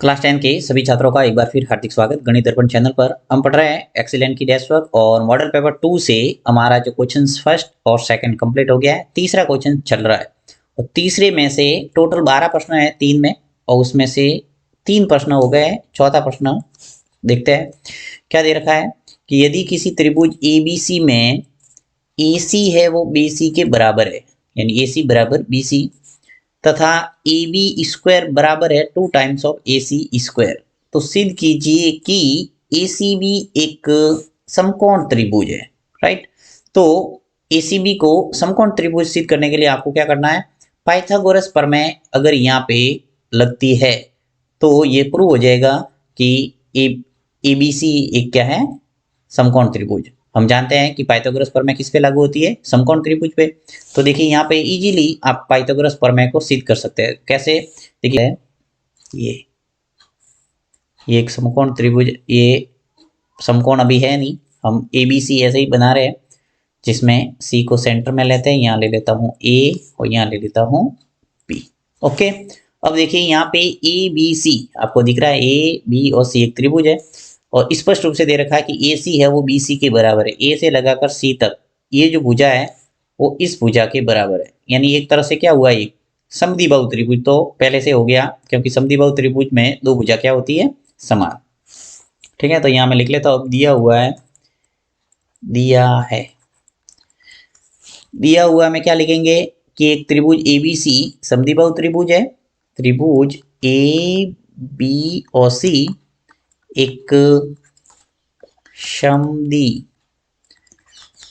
Class 10 के सभी छात्रों का एक बार फिर हार्दिक स्वागत। गणित दर्पण चैनल पर हम पढ़ रहे हैं एक्सीलेंट की डैश वर्क और मॉडल पेपर 2 से हमारा जो क्वेश्चंस फर्स्ट और सेकंड कंप्लीट हो गया है। तीसरा क्वेश्चन चल रहा है और तीसरे में से टोटल 12 प्रश्न है 3 में और उसमें से 3 प्रश्न हो गए। चौथा प्रश्न देखते हैं क्या दे रखा है कि यदि किसी त्रिभुज ABC में AC है वो BC के बराबर है, यानी AC बराबर BC तथा ए बी स्क्वायर बराबर है 2 times of A C square, तो सिद्ध कीजिए कि ए सी बी एक समकोण त्रिभुज है। राइट, तो ए सी बी को समकोण त्रिभुज सिद्ध करने के लिए आपको क्या करना है, पाइथागोरस प्रमेय अगर यहाँ पे लगती है तो ये प्रूव हो जाएगा कि ए बी सी एक क्या है, समकोण त्रिभुज। हम जानते हैं कि पाइथागोरस प्रमेय किस पे लागू होती है, समकोण त्रिभुज पे। तो देखिए यहाँ पे इजीली आप पाइथागोरस प्रमेय को सिद्ध कर सकते हैं। कैसे, देखिए ये एक समकोण त्रिभुज, ये समकोण अभी है नहीं, हम ए बी सी ऐसे ही बना रहे हैं जिसमें सी को सेंटर में लेते हैं। यहाँ ले लेता हूँ ए और यहाँ ले लेता हूँ बी। ओके, अब देखिए यहाँ पे ए बी सी आपको दिख रहा है, ए बी और सी एक त्रिभुज है और स्पष्ट रूप से दे रखा है कि ए सी है वो बी सी के बराबर है। ए से लगाकर सी तक ये जो भुजा है वो इस भुजा के बराबर है, यानी एक तरह से क्या हुआ, एक समद्विबाहु त्रिभुज तो पहले से हो गया, क्योंकि समद्विबाहु त्रिभुज में दो भुजा क्या होती है, समान। ठीक है, तो यहाँ मैं लिख लेता हूँ, दिया हुआ है, दिया हुआ में क्या लिखेंगे कि एक त्रिभुज ए बी सी समद्विबाहु त्रिभुज है। त्रिभुज ए बी और सी एक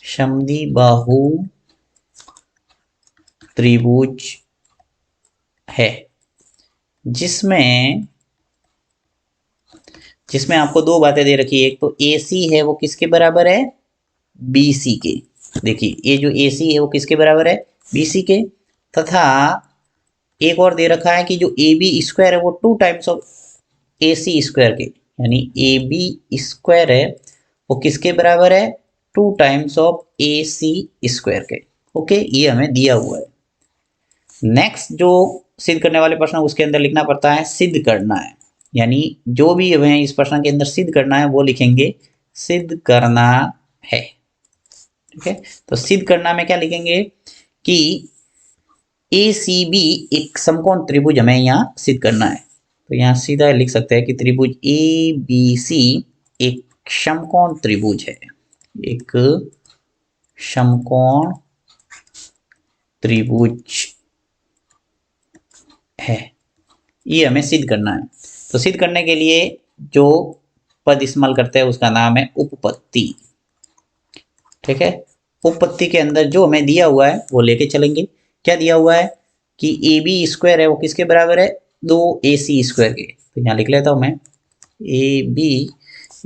समद्विबाहु त्रिभुज है जिसमें आपको दो बातें दे रखी है। एक तो ए सी है वो किसके बराबर है, बी सी के। देखिए ये जो ए सी है वो किसके बराबर है, बी सी के। तथा एक और दे रखा है कि जो ए बी स्क्वायर है वो 2 times of A C square के, यानी ए बी स्क्वायर है वो किसके बराबर है, 2 times of A C square के। ओके, ये हमें दिया हुआ है। नेक्स्ट जो सिद्ध करने वाले प्रश्न उसके अंदर लिखना पड़ता है सिद्ध करना है, यानी जो भी हमें इस प्रश्न के अंदर सिद्ध करना है वो लिखेंगे सिद्ध करना है। ठीक है, तो सिद्ध करना में क्या लिखेंगे कि ए सी बी एक समकोण त्रिभुज हमें यहाँ सिद्ध करना है। तो यहाँ सीधा लिख सकते हैं कि त्रिभुज ए बी सी एक समकोण त्रिभुज है, एक समकोण त्रिभुज है, ये हमें सिद्ध करना है। तो सिद्ध करने के लिए जो पद इस्तेमाल करते हैं उसका नाम है उपपत्ति। ठीक है, उपपत्ति के अंदर जो हमें दिया हुआ है वो लेके चलेंगे। क्या दिया हुआ है कि ए बी स्क्वायर है वो किसके बराबर है, 2 ए सी स्क्वायर के। तो यहाँ लिख लेता हूँ मैं, ए बी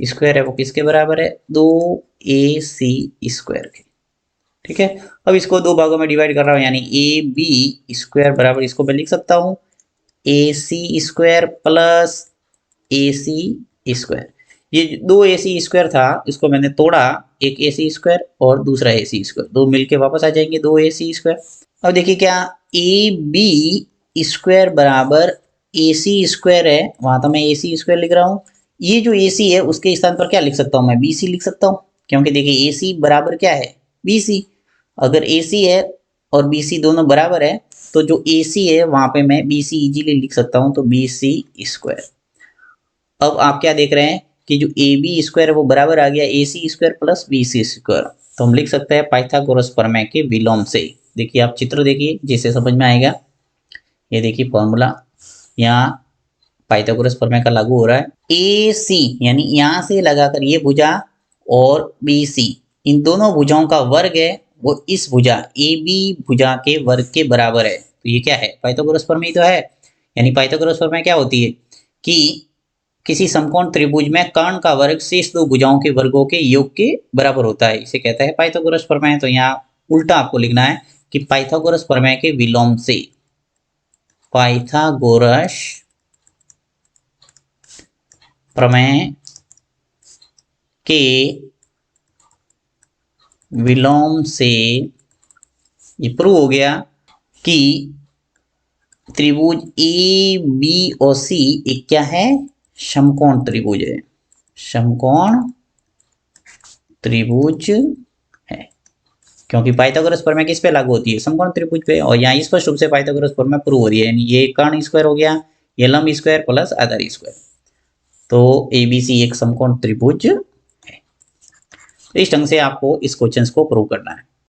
स्क्वायर है वो किसके बराबर है, 2 ए सी स्क्वायर के। ठीक है, अब इसको दो भागों में डिवाइड कर रहा हूँ, यानी ए बी स्क्वायर बराबर इसको मैं लिख सकता हूँ ए सी स्क्वायर प्लस ए सी स्क्वायर। ये 2 ए सी स्क्वायर था इसको मैंने तोड़ा, एक ए सी स्क्वायर और दूसरा ए सी स्क्वायर, दो मिलके वापस आ जाएंगे 2 ए सी स्क्वायर। अब देखिए क्या ए बी स्क्वायर बराबर ए सी स्क्वायर है, वहां तो मैं ए सी स्क्वायर लिख रहा हूँ। ये जो ए सी है उसके स्थान पर क्या लिख सकता हूँ, मैं बी सी लिख सकता हूँ, क्योंकि देखिए ए सी बराबर क्या है, बी सी। अगर ए सी है और बी सी दोनों बराबर है तो जो ए सी है वहां पे मैं बी सी इजीली लिख सकता हूँ, तो बी सी स्क्वायर। अब आप क्या देख रहे हैं कि जो ए बी स्क्वायर है वो बराबर आ गया A C square plus B C square. तो हम लिख सकते हैं पाइथागोरस प्रमेय के विलोम से। देखिए आप चित्र देखिए जिससे समझ में आएगा। ये देखिए फॉर्मूला यहाँ पाइथागोरस प्रमेय का लागू हो रहा है। ए सी यानी यहाँ से लगाकर ये भुजा और बी सी, इन दोनों भुजाओं का वर्ग है वो इस भुजा ए बी भुजा के वर्ग के बराबर है। तो ये क्या है, पाइथागोरस प्रमेय तो है। यानी पाइथागोरस प्रमेय क्या होती है कि किसी समकोण त्रिभुज में कर्ण का वर्ग शेष दो भुजाओं के वर्गों के योग के बराबर होता है, इसे कहता है पाइथागोरस प्रमेय। तो यहाँ उल्टा आपको लिखना है कि पाइथागोरस प्रमेय के विलोम से, पाइथागोरस प्रमेय के विलोम से ये प्रूव हो गया कि त्रिभुज ए बी और सी एक क्या है, समकोण त्रिभुज है, समकोण त्रिभुज है, क्योंकि पाइथागोरस प्रमेय किस पे लागू होती है, समकोण त्रिभुज पे। और यहाँ स्पष्ट रूप से पाइथागोरस प्रमेय प्रूव हो रही है, यानी ये कर्ण स्क्वायर हो गया, ये लंब स्क्वायर प्लस आधार स्क्वायर, तो एबीसी एक समकोण त्रिभुज है। तो इस ढंग से आपको इस क्वेश्चन को प्रूव करना है।